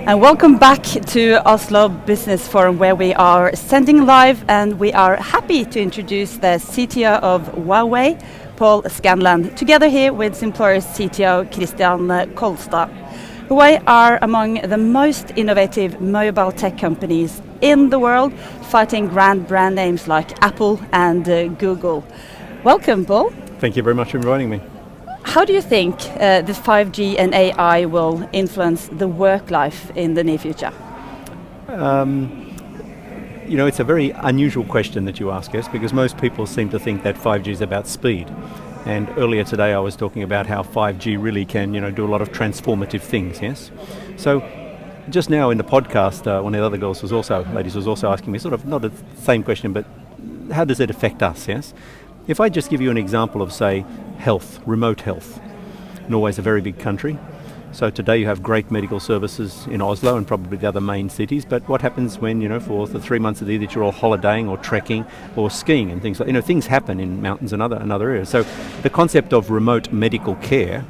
And welcome back to Oslo Business Forum, where we are sending live, and we are happy to introduce the CTO of Huawei, Paul Scanlan, together here with Simployers CTO Kristian Kolstad. Huawei are among the most innovative mobile tech companies in the world, fighting brand names like Apple and Google. Welcome, Paul. Thank you very much for inviting me. How do you think the 5G and AI will influence the work life in the near future? It's a very unusual question that you ask us, because most people seem to think that 5G is about speed. And earlier today I was talking about how 5G really can, do a lot of transformative things, yes? So just now in the podcast, one of the other ladies was also asking me sort of not the same question, but how does it affect us, yes? If I just give you an example of, say, health, remote health. Norway's a very big country. So today you have great medical services in Oslo and probably the other main cities, but what happens when, for the 3 months of the year that you're all holidaying or trekking or skiing and things like, things happen in mountains and other areas. So the concept of remote medical care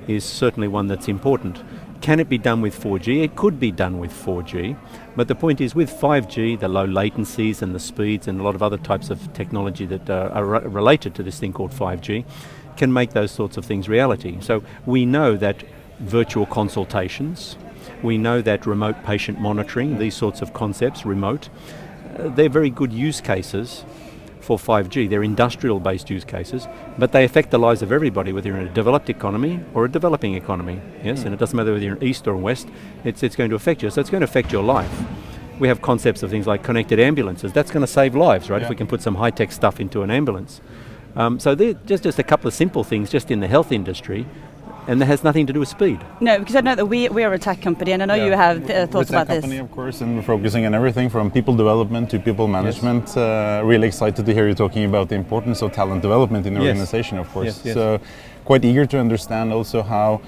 is certainly one that's important. Can it be done with 4G? It could be done with 4G, but the point is with 5G, the low latencies and the speeds and a lot of other types of technology that are related to this thing called 5G can make those sorts of things reality. So we know that virtual consultations, we know that remote patient monitoring, these sorts of concepts, remote, they're very good use cases for 5G. They're industrial-based use cases, but they affect the lives of everybody, whether you're in a developed economy or a developing economy. Yes, and it doesn't matter whether you're in east or in west. It's going to affect you. So it's going to affect your life. We have concepts of things like connected ambulances. That's going to save lives, right? Yeah. If we can put some high-tech stuff into an ambulance. So they're just a couple of simple things just in the health industry. And that has nothing to do with speed. No, because I know that we are a tech company, and I know you have thoughts about this. We're a tech company, of course, and we're focusing on everything from people development to people management. Yes. Really excited to hear you talking about the importance of talent development in the organization, of course. Yes. So quite eager to understand also how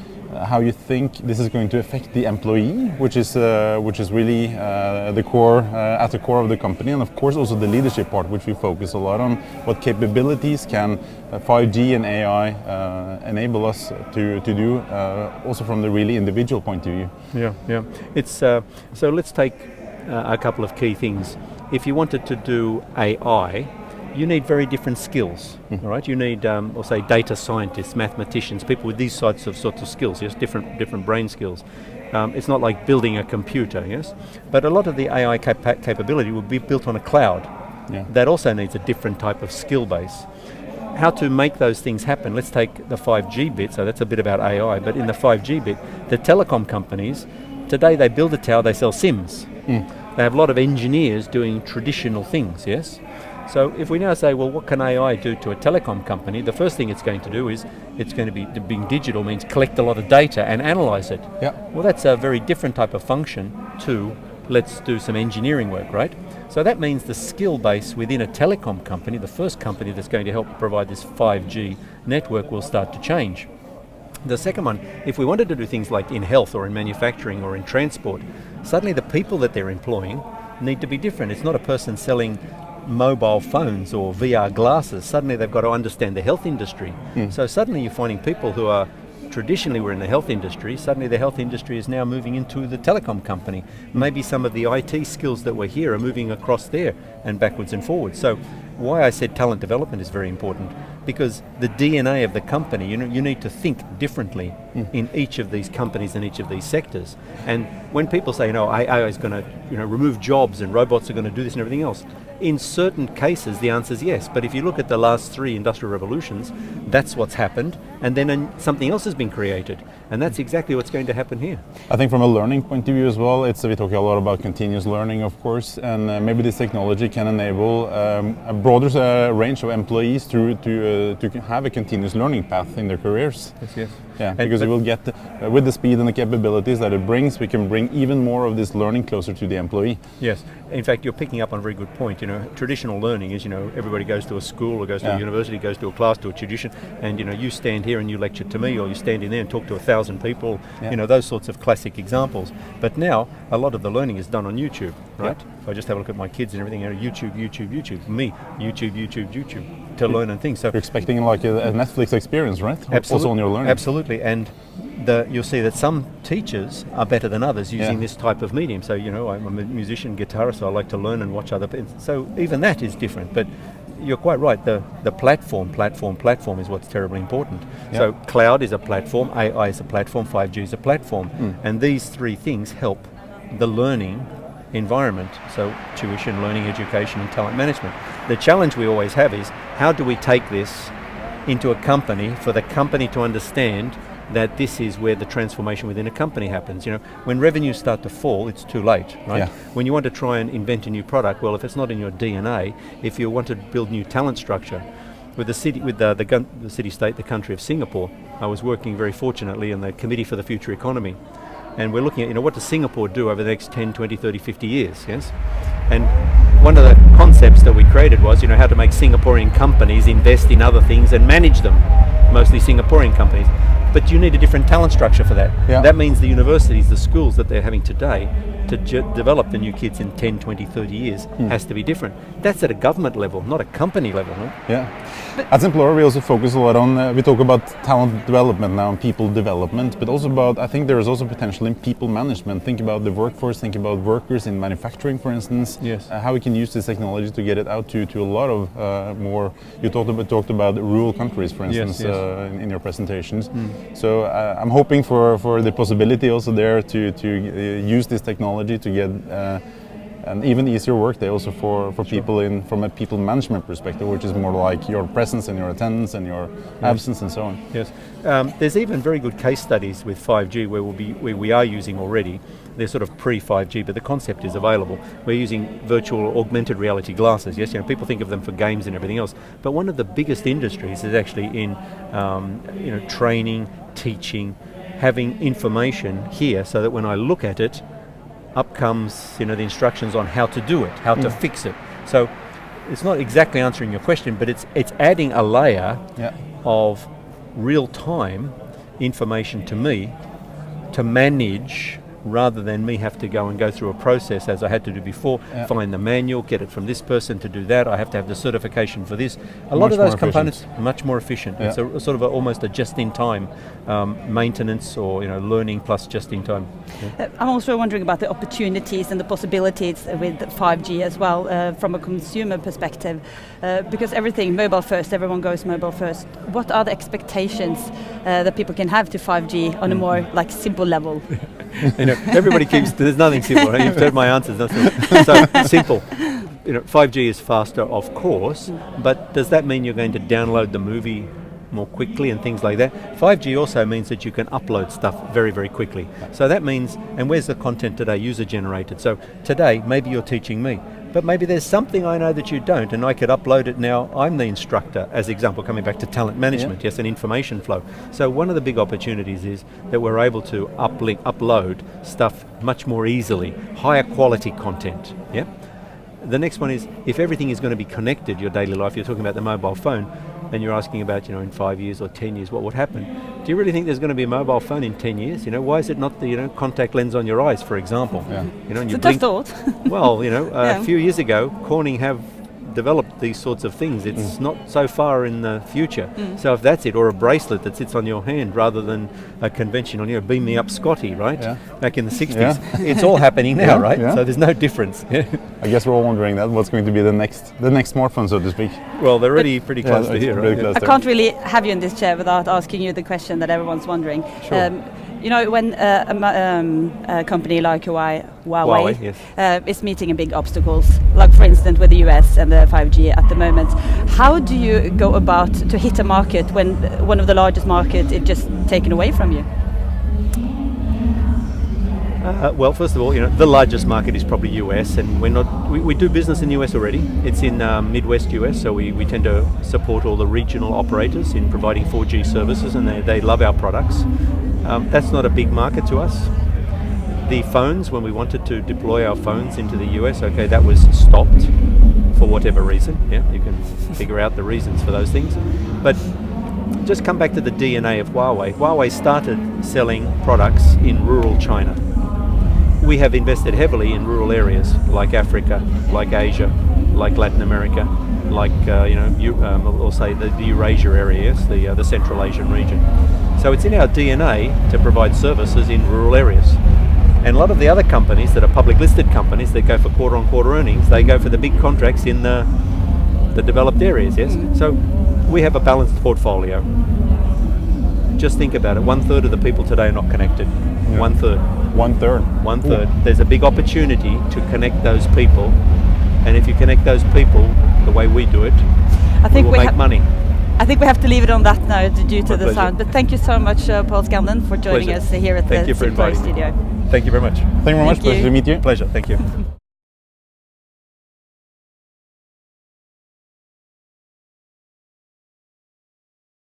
you think this is going to affect the employee, which is really at the core of the company, and of course also the leadership part, which we focus a lot on. What capabilities can 5G and AI enable us to do, also from the really individual point of view? Yeah. It's so let's take a couple of key things. If you wanted to do AI, you need very different skills, all right? You need, say, data scientists, mathematicians, people with these sorts of skills, yes, different brain skills. It's not like building a computer, yes? But a lot of the AI capability will be built on a cloud. Yeah. That also needs a different type of skill base. How to make those things happen, let's take the 5G bit, so that's a bit about AI, but in the 5G bit, the telecom companies, today they build a tower, they sell SIMs. They have a lot of engineers doing traditional things, yes? So if we now say, well, what can AI do to a telecom company? The first thing it's going to do is it's going to be, being digital means collect a lot of data and analyze it. Yeah. Well, that's a very different type of function to let's do some engineering work, right? So that means the skill base within a telecom company, the first company that's going to help provide this 5G network, will start to change. The second one, if we wanted to do things like in health or in manufacturing or in transport, suddenly the people that they're employing need to be different. It's not a person selling mobile phones or VR glasses. Suddenly they've got to understand the health industry. So suddenly you're finding people who are traditionally were in the health industry, suddenly the health industry is now moving into the telecom company. Maybe some of the IT skills that were here are moving across there and backwards and forwards. So why I said talent development is very important, because the DNA of the company, you need to think differently in each of these companies and each of these sectors. And when people say, AI is going to remove jobs and robots are going to do this and everything else, in certain cases the answer is yes. But if you look at the last 3 industrial revolutions, that's what's happened, and then something else has been created, and that's exactly what's going to happen here. I think from a learning point of view as well, we talk a lot about continuous learning, of course, and maybe this technology can enable a broader range of employees to have a continuous learning path in their careers. Yes. Yeah, because we will get, with the speed and the capabilities that it brings, we can bring even more of this learning closer to the employee. Yes, in fact, you're picking up on a very good point. Traditional learning is, everybody goes to a school or goes to a university, goes to a class, to a tuition, and you stand here and you lecture to me, or you stand in there and talk to 1,000 people, those sorts of classic examples. But now, a lot of the learning is done on YouTube, right? If I just have a look at my kids and everything, YouTube, me, YouTube, to learn and things. So you're expecting like a Netflix experience, right? Absolutely. Also on your learning. Absolutely, and you'll see that some teachers are better than others using this type of medium. So, you know, I'm a musician, guitarist, so I like to learn and watch other people. So even that is different. But you're quite right, the platform is what's terribly important. So cloud is a platform, AI is a platform, 5G is a platform. And these three things help the learning environment, so tuition, learning, education and talent management. The challenge we always have is how do we take this into a company for the company to understand that this is where the transformation within a company happens. You know, when revenues start to fall, it's too late, right? Yeah. When you want to try and invent a new product, well, if it's not in your DNA, if you want to build new talent structure, with the city, with the city-state, the country of Singapore, I was working very fortunately in the Committee for the Future Economy. And we're looking at, you know, what does Singapore do over the next 10, 20, 30, 50 years, yes? And one of the concepts that we created was, you know, how to make Singaporean companies invest in other things and manage them, mostly Singaporean companies. But you need a different talent structure for that. Yeah. That means the universities, the schools that they're having today to develop the new kids in 10, 20, 30 years has to be different. That's at a government level, not a company level. No? Yeah. At Simployer, we also focus a lot on, we talk about talent development now and people development, but also about, I think there is also potential in people management. Think about the workforce, think about workers in manufacturing, for instance. Yes. How we can use this technology to get it out to a lot of more, you talked about rural countries, for instance, in your presentations. So I'm hoping for the possibility also there to use this technology to get an even easier workday also for people from a people management perspective, which is more like your presence and your attendance and your absence and so on. Yes, there's even very good case studies with 5G where we are using already. They're sort of pre-5G, but the concept is available. We're using virtual augmented reality glasses. Yes, you know, people think of them for games and everything else, but one of the biggest industries is actually in you know, training, teaching, having information here so that when I look at it, up comes, you know, the instructions on how to do it, how to fix it. So it's not exactly answering your question, but it's adding a layer of real-time information to me to manage, rather than me have to go through a process as I had to do before, find the manual, get it from this person to do that, I have to have the certification for this. A lot of those components are much more efficient. It's a sort of almost a just-in-time maintenance, or, you know, learning plus just-in-time. I'm also wondering about the opportunities and the possibilities with 5G as well, from a consumer perspective, because everything mobile first, everyone goes mobile first. What are the expectations that people can have to 5G on a more like simple level? You know, everybody keeps, there's nothing simple, right? You've heard my answers, so simple. You know, 5G is faster, of course, but does that mean you're going to download the movie more quickly and things like that? 5G also means that you can upload stuff very, very quickly. So that means, and where's the content today? User generated. So today, maybe you're teaching me, but maybe there's something I know that you don't, and I could upload it now. I'm the instructor, as example, coming back to talent management, yes, and information flow. So one of the big opportunities is that we're able to upload stuff much more easily, higher quality content, yeah? The next one is, if everything is going to be connected, your daily life, you're talking about the mobile phone, and you're asking about, you know, in 5 years or 10 years, what would happen? Do you really think there's going to be a mobile phone in 10 years? You know, why is it not the, you know, contact lens on your eyes, for example? You know, and it's a tough thought. Well, you know, a few years ago, Corning have developed these sorts of things. It's not so far in the future. So if that's it, or a bracelet that sits on your hand rather than a conventional, you know, beam me up Scotty, right? Back in the 60s. It's all happening now, right? So there's no difference. I guess we're all wondering that what's going to be the next smartphone, so to speak. Well, they're already pretty close to here, right? I can't really have you in this chair without asking you the question that everyone's wondering. Sure. You know, when a company like Huawei is meeting big obstacles, like for instance with the US and the 5G at the moment, how do you go about to hit a market when one of the largest markets is just taken away from you? Well, first of all, you know, the largest market is probably US, and we do business in the US already. It's in Midwest US, so we tend to support all the regional operators in providing 4G services, and they love our products. That's not a big market to us. The phones, when we wanted to deploy our phones into the US, okay, that was stopped for whatever reason. Yeah, you can figure out the reasons for those things. But just come back to the DNA of Huawei. Huawei started selling products in rural China. We have invested heavily in rural areas like Africa, like Asia, like Latin America, like I'll say the Eurasia area, yes, the Central Asian region. So So it's in our DNA to provide services in rural areas. And a lot of the other companies that are public listed companies that go for quarter-on-quarter earnings, they go for the big contracts in the developed areas, yes? So we have a balanced portfolio. Just think about it, 1/3 of the people today are not connected. Yeah. 1/3. 1/3. 1/3. There's a big opportunity to connect those people, and if you connect those people the way we do it, I think we will make money. I think we have to leave it on that note due to My the pleasure. sound. But thank you so much, Paul Scanlan, for joining Pleasure. us here at Thank the you for Simployer inviting me. studio. Thank you very much. Thank you very much. Thank you. Pleasure to meet you. Pleasure. Thank you.